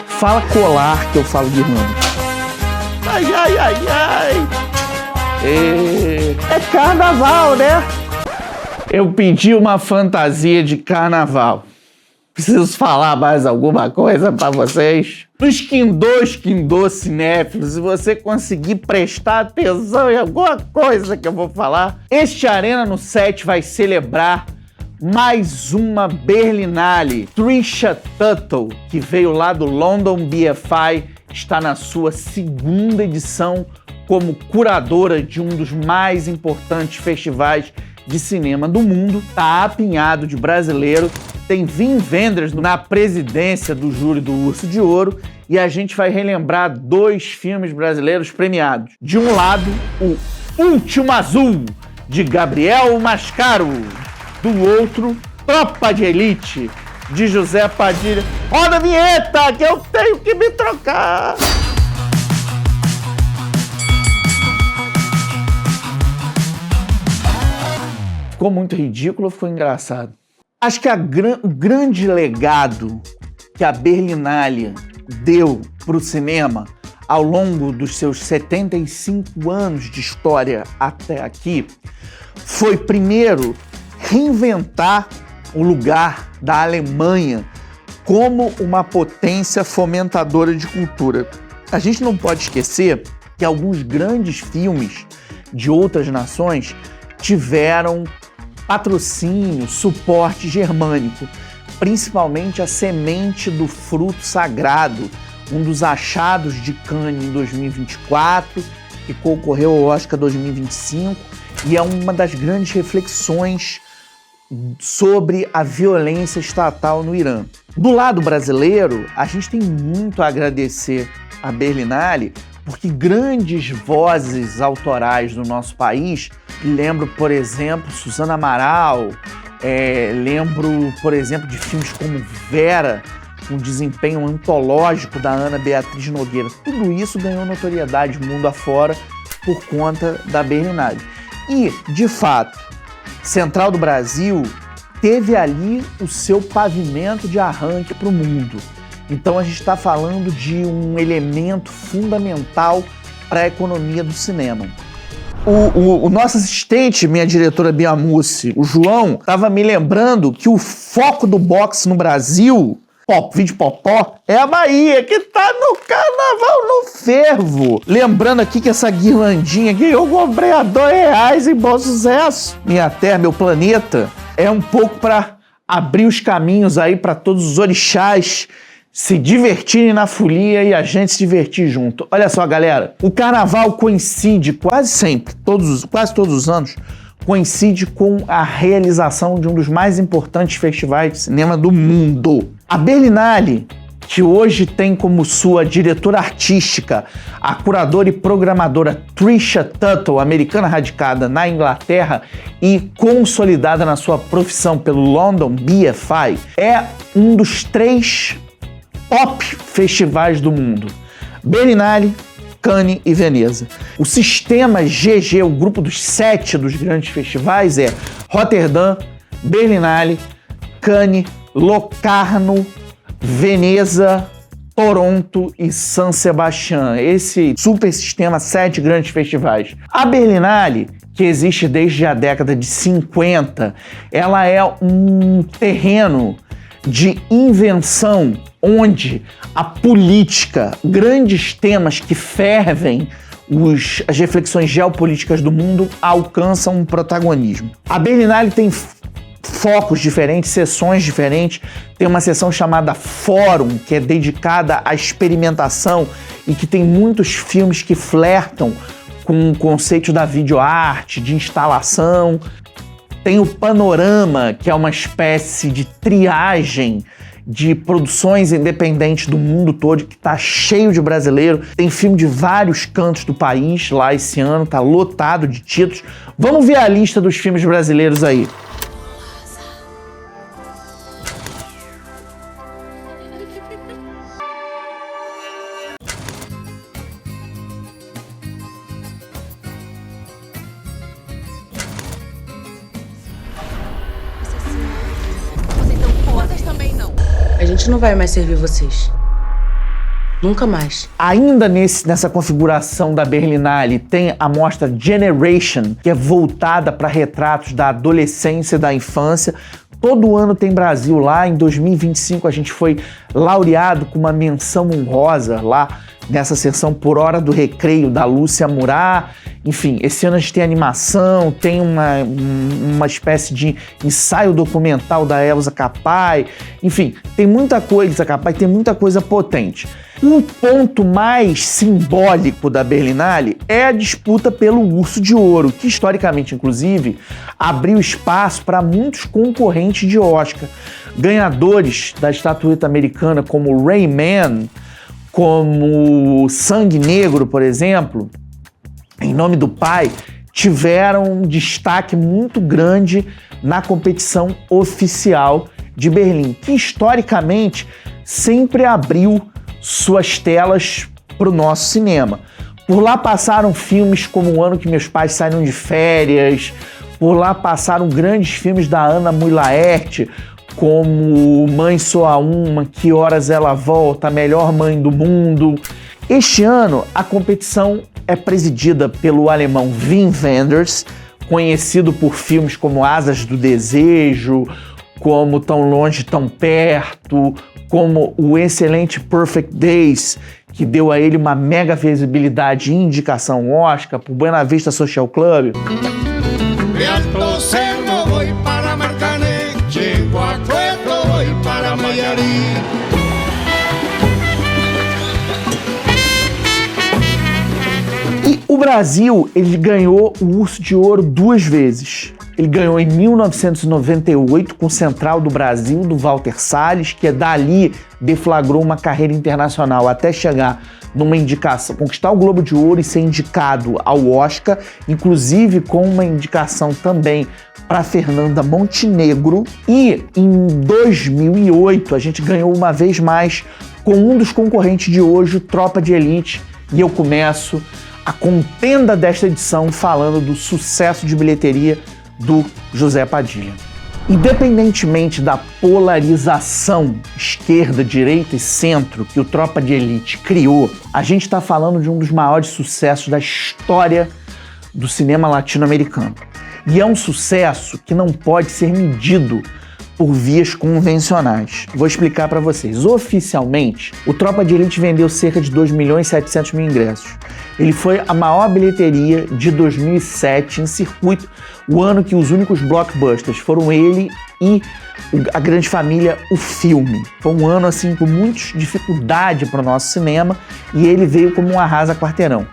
Fala colar que eu falo de ramo. Ai, ai, ai, ai. É carnaval, né? Eu pedi uma fantasia de carnaval. Preciso falar mais alguma coisa pra vocês? Nos quindô cinéfilos, se você conseguir prestar atenção em alguma coisa que eu vou falar, este Arena no 7 vai celebrar mais uma Berlinale. Trisha Tuttle, que veio lá do London BFI, está na sua segunda edição como curadora de um dos mais importantes festivais de cinema do mundo. Tá apinhado de brasileiro, tem Wim Wenders na presidência do júri do Urso de Ouro e a gente vai relembrar 2 filmes brasileiros premiados. De um lado, o Último Azul, de Gabriel Mascaro. Do outro, Tropa de Elite, de José Padilha. Roda a vinheta, que eu tenho que me trocar! Ficou muito ridículo ou ficou engraçado? Acho que o grande legado que a Berlinale deu para o cinema ao longo dos seus 75 anos de história até aqui foi, primeiro, reinventar o lugar da Alemanha como uma potência fomentadora de cultura. A gente não pode esquecer que alguns grandes filmes de outras nações tiveram patrocínio, suporte germânico, principalmente a Semente do Fruto Sagrado, um dos achados de Cannes em 2024, que concorreu ao Oscar 2025, e é uma das grandes reflexões sobre a violência estatal no Irã. Do lado brasileiro, a gente tem muito a agradecer a Berlinale, porque grandes vozes autorais do nosso país, lembro, por exemplo, Suzana Amaral, lembro, por exemplo, de filmes como Vera, um desempenho antológico da Ana Beatriz Nogueira. Tudo isso ganhou notoriedade mundo afora por conta da Berlinale. E, de fato, Central do Brasil teve ali o seu pavimento de arranque para o mundo. Então a gente está falando de um elemento fundamental para a economia do cinema. O nosso assistente, minha diretora Bia Mussi, o João, estava me lembrando que o foco do boxe no Brasil, vídeo popó, é a Bahia, que tá no carnaval no fervo. Lembrando aqui que essa guirlandinha aqui eu comprei a R$2 em Bom Sucesso. Minha terra, meu planeta, é um pouco para abrir os caminhos aí para todos os orixás se divertirem na folia e a gente se divertir junto. Olha só, galera, o carnaval coincide quase sempre, quase todos os anos, coincide com a realização de um dos mais importantes festivais de cinema do mundo. A Berlinale, que hoje tem como sua diretora artística a curadora e programadora Trisha Tuttle, americana radicada na Inglaterra e consolidada na sua profissão pelo London BFI, é um dos 3 top festivais do mundo: Berlinale, Cannes e Veneza. O sistema GG, o grupo dos 7 dos grandes festivais, é Roterdã, Berlinale, Cannes, Locarno, Veneza, Toronto e San Sebastián. Esse super sistema, 7 grandes festivais. A Berlinale, que existe desde a década de 50, ela é um terreno de invenção onde a política, grandes temas que fervem as reflexões geopolíticas do mundo alcançam um protagonismo. A Berlinale tem focos diferentes, sessões diferentes. Tem uma sessão chamada Fórum, que é dedicada à experimentação e que tem muitos filmes que flertam com o conceito da videoarte, de instalação. Tem o Panorama, que é uma espécie de triagem de produções independentes do mundo todo, que tá cheio de brasileiro. Tem filme de vários cantos do país lá esse ano, tá lotado de títulos. Vamos ver a lista dos filmes brasileiros aí. A gente não vai mais servir vocês. Nunca mais. Ainda nessa configuração da Berlinale tem a mostra Generation, que é voltada para retratos da adolescência e da infância. Todo ano tem Brasil lá. Em 2025 a gente foi laureado com uma menção honrosa lá nessa sessão Por Hora do Recreio da Lúcia Murat. Enfim, esse ano a gente tem animação, tem uma espécie de ensaio documental da Elza Cafai. Enfim, tem muita coisa, tem muita coisa potente. O ponto mais simbólico da Berlinale é a disputa pelo Urso de Ouro, que historicamente, inclusive, abriu espaço para muitos concorrentes de Oscar. Ganhadores da estatueta americana como Rayman, como Sangue Negro, por exemplo, Em Nome do Pai, tiveram um destaque muito grande na competição oficial de Berlim, que historicamente sempre abriu suas telas para o nosso cinema. Por lá passaram filmes como O Ano que Meus Pais Saíram de Férias, por lá passaram grandes filmes da Ana Mui Laerte, como Mãe Sou a Uma, Que Horas Ela Volta, A Melhor Mãe do Mundo. Este ano, a competição é presidida pelo alemão Wim Wenders, conhecido por filmes como Asas do Desejo, como Tão Longe, Tão Perto, como o excelente Perfect Days, que deu a ele uma mega visibilidade e indicação Oscar, por Buena Vista Social Club. E o Brasil, ele ganhou o Urso de Ouro 2 vezes. Ele ganhou em 1998 com Central do Brasil, do Walter Salles, que dali deflagrou uma carreira internacional até chegar numa indicação, conquistar o Globo de Ouro e ser indicado ao Oscar, inclusive com uma indicação também para Fernanda Montenegro. E em 2008 a gente ganhou uma vez mais com um dos concorrentes de hoje, Tropa de Elite, e eu começo a contenda desta edição falando do sucesso de bilheteria do José Padilha. Independentemente da polarização esquerda, direita e centro que o Tropa de Elite criou, a gente está falando de um dos maiores sucessos da história do cinema latino-americano. E é um sucesso que não pode ser medido por vias convencionais. Vou explicar para vocês. Oficialmente, o Tropa de Elite vendeu cerca de 2.700.000 ingressos. Ele foi a maior bilheteria de 2007 em circuito, o ano que os únicos blockbusters foram ele e A Grande Família, o filme. Foi um ano assim com muita dificuldade para o nosso cinema e ele veio como um arrasa-quarteirão.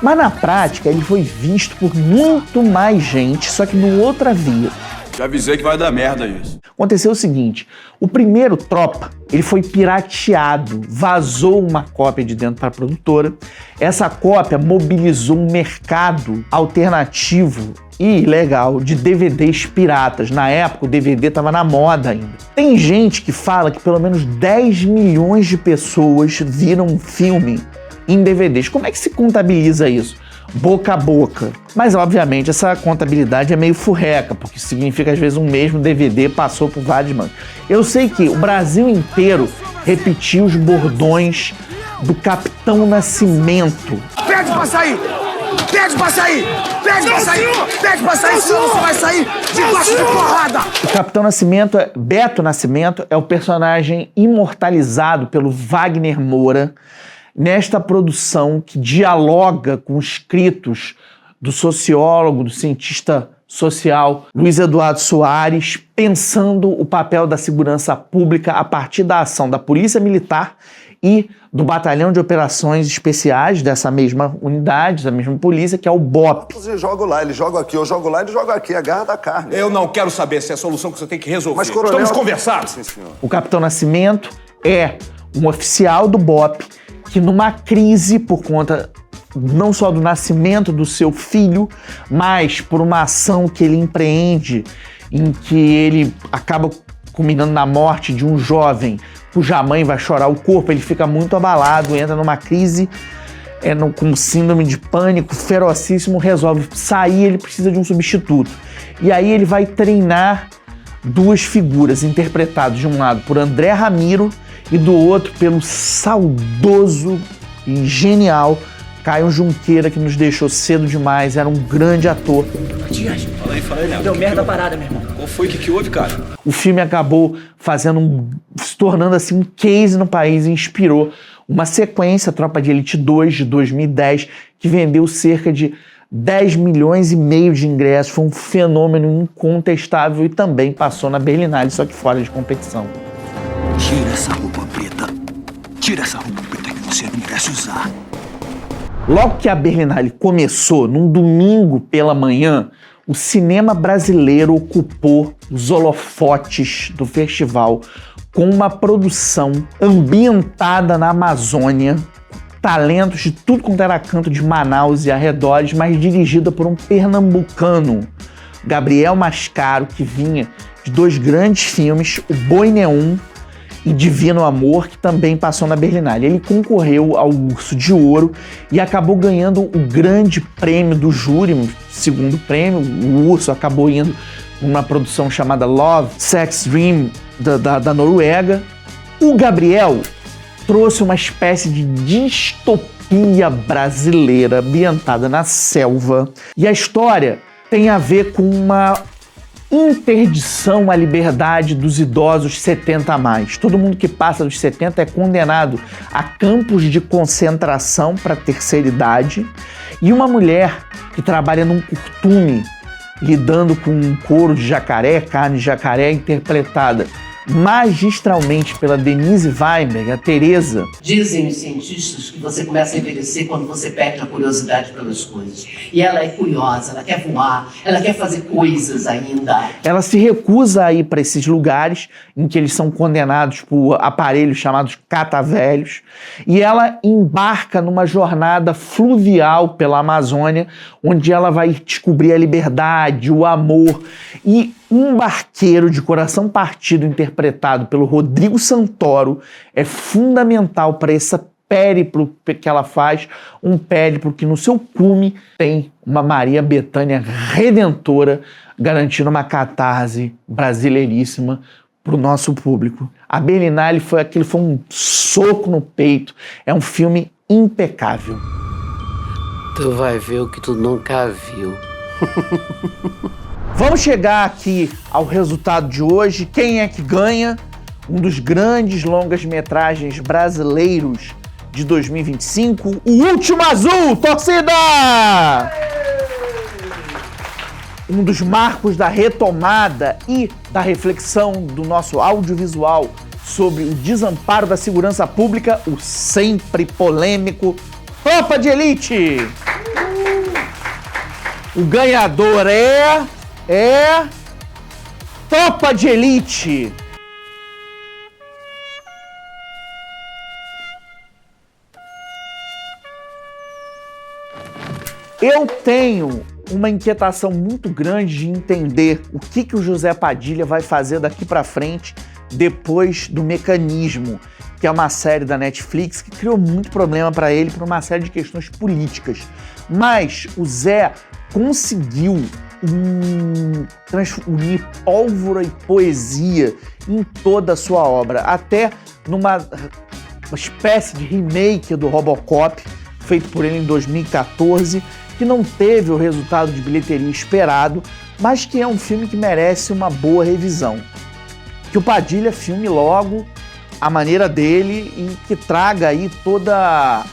Mas na prática ele foi visto por muito mais gente, só que numa outra via. Já avisei que vai dar merda isso. Aconteceu o seguinte, o primeiro Tropa, ele foi pirateado, vazou uma cópia de dentro para a produtora. Essa cópia mobilizou um mercado alternativo e legal de DVDs piratas. Na época o DVD estava na moda ainda. Tem gente que fala que pelo menos 10 milhões de pessoas viram um filme em DVDs. Como é que se contabiliza isso? Boca a boca. Mas, obviamente, essa contabilidade é meio furreca, porque significa, às vezes, um mesmo DVD passou por várias mãos. Eu sei que o Brasil inteiro repetiu os bordões do Capitão Nascimento. Pede pra sair! Pede pra sair! Pede pra sair! Pede pra sair, senão você vai sair debaixo de porrada! O Capitão Nascimento, Beto Nascimento, é o personagem imortalizado pelo Wagner Moura, nesta produção que dialoga com escritos do sociólogo, do cientista social Luiz Eduardo Soares, pensando o papel da segurança pública a partir da ação da Polícia Militar e do Batalhão de Operações Especiais dessa mesma unidade, da mesma polícia, que é o BOP. Eu jogo lá, ele joga aqui, eu jogo lá, ele joga aqui, a garra da carne. Eu não quero saber se é a solução que você tem que resolver. Mas, coronel... Estamos conversando. Sim, senhor. O Capitão Nascimento é um oficial do BOP que numa crise por conta não só do nascimento do seu filho, mas por uma ação que ele empreende em que ele acaba culminando na morte de um jovem cuja mãe vai chorar o corpo, ele fica muito abalado, entra numa crise com síndrome de pânico ferocíssimo, resolve sair, ele precisa de um substituto. E aí ele vai treinar duas figuras interpretadas de um lado por André Ramiro e do outro pelo saudoso e genial Caio Junqueira, que nos deixou cedo demais, era um grande ator. Dias. Fala aí, Léo. Deu merda a parada, meu irmão. Qual foi? O que houve, cara? O filme acabou se tornando assim um case no país e inspirou uma sequência, Tropa de Elite 2, de 2010, que vendeu cerca de 10 milhões e meio de ingressos. Foi um fenômeno incontestável e também passou na Berlinale, só que fora de competição. Tira essa roupa preta. Tira essa roupa preta que você não merece usar. Logo que a Berlinale começou, num domingo pela manhã, o cinema brasileiro ocupou os holofotes do festival com uma produção ambientada na Amazônia, talentos de tudo quanto era canto de Manaus e arredores, mas dirigida por um pernambucano, Gabriel Mascaro, que vinha de 2 grandes filmes, O Boi Neon e Divino Amor, que também passou na Berlinale. Ele concorreu ao Urso de Ouro e acabou ganhando o grande prêmio do júri, segundo prêmio. O Urso acabou indo numa produção chamada Love, Sex, Dream, da Noruega. O Gabriel trouxe uma espécie de distopia brasileira ambientada na selva. E a história tem a ver com uma interdição à liberdade dos idosos 70 a mais. Todo mundo que passa dos 70 é condenado a campos de concentração para a terceira idade. E uma mulher que trabalha num curtume, lidando com um couro de jacaré, carne de jacaré, interpretada magistralmente pela Denise Weinberg, a Teresa. Dizem os cientistas que você começa a envelhecer quando você perde a curiosidade pelas coisas. E ela é curiosa, ela quer voar, ela quer fazer coisas ainda. Ela se recusa a ir para esses lugares em que eles são condenados por aparelhos chamados catavelhos, e ela embarca numa jornada fluvial pela Amazônia, onde ela vai descobrir a liberdade, o amor. E um barqueiro de coração partido, interpretado pelo Rodrigo Santoro, é fundamental para esse périplo que ela faz, um périplo que no seu cume tem uma Maria Bethânia redentora, garantindo uma catarse brasileiríssima para o nosso público. A Berlinale foi um soco no peito, é um filme impecável. Tu vai ver o que tu nunca viu. Vamos chegar aqui ao resultado de hoje. Quem é que ganha? Um dos grandes longas-metragens brasileiros de 2025, O Último Azul, torcida! Um dos marcos da retomada e da reflexão do nosso audiovisual sobre o desamparo da segurança pública, o sempre polêmico Tropa de Elite! O ganhador é Tropa de Elite. Eu tenho uma inquietação muito grande de entender o que o José Padilha vai fazer daqui pra frente depois do Mecanismo, que é uma série da Netflix que criou muito problema para ele por uma série de questões políticas. Mas o Zé conseguiu unir pólvora e poesia em toda a sua obra, até numa espécie de remake do Robocop, feito por ele em 2014, que não teve o resultado de bilheteria esperado, mas que é um filme que merece uma boa revisão. Que o Padilha filme logo a maneira dele e que traga aí toda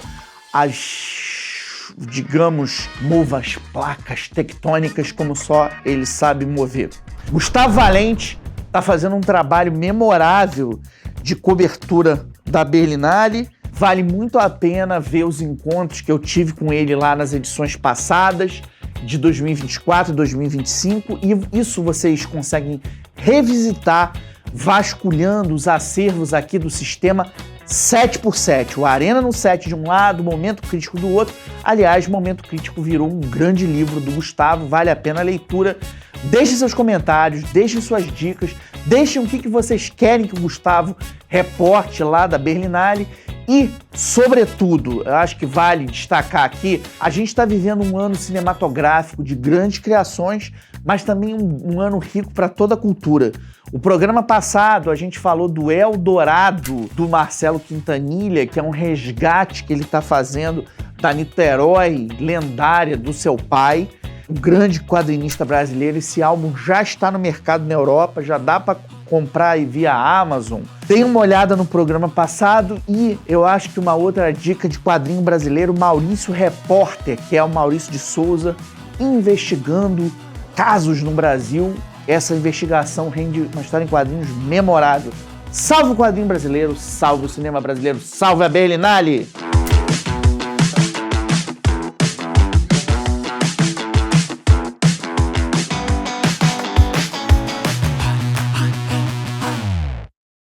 mova as placas tectônicas como só ele sabe mover. Gustavo Valente está fazendo um trabalho memorável de cobertura da Berlinale. Vale muito a pena ver os encontros que eu tive com ele lá nas edições passadas, de 2024 e 2025, e isso vocês conseguem revisitar vasculhando os acervos aqui do sistema 7x7. O Arena no 7 de um lado, o Momento Crítico do outro. Aliás, o Momento Crítico virou um grande livro do Gustavo, vale a pena a leitura. Deixem seus comentários, deixem suas dicas, deixem o que vocês querem que o Gustavo reporte lá da Berlinale. E, sobretudo, eu acho que vale destacar aqui, a gente está vivendo um ano cinematográfico de grandes criações, mas também um ano rico para toda a cultura. O programa passado a gente falou do Eldorado do Marcelo Quintanilha, que é um resgate que ele está fazendo da Niterói lendária do seu pai, um grande quadrinista brasileiro. Esse álbum já está no mercado na Europa, já dá para comprar aí via Amazon. Dei uma olhada no programa passado e eu acho que uma outra dica de quadrinho brasileiro, Maurício Repórter, que é o Maurício de Souza, investigando casos no Brasil. Essa investigação rende uma história em quadrinhos memorável. Salve o quadrinho brasileiro, salve o cinema brasileiro, salve a Berlinale!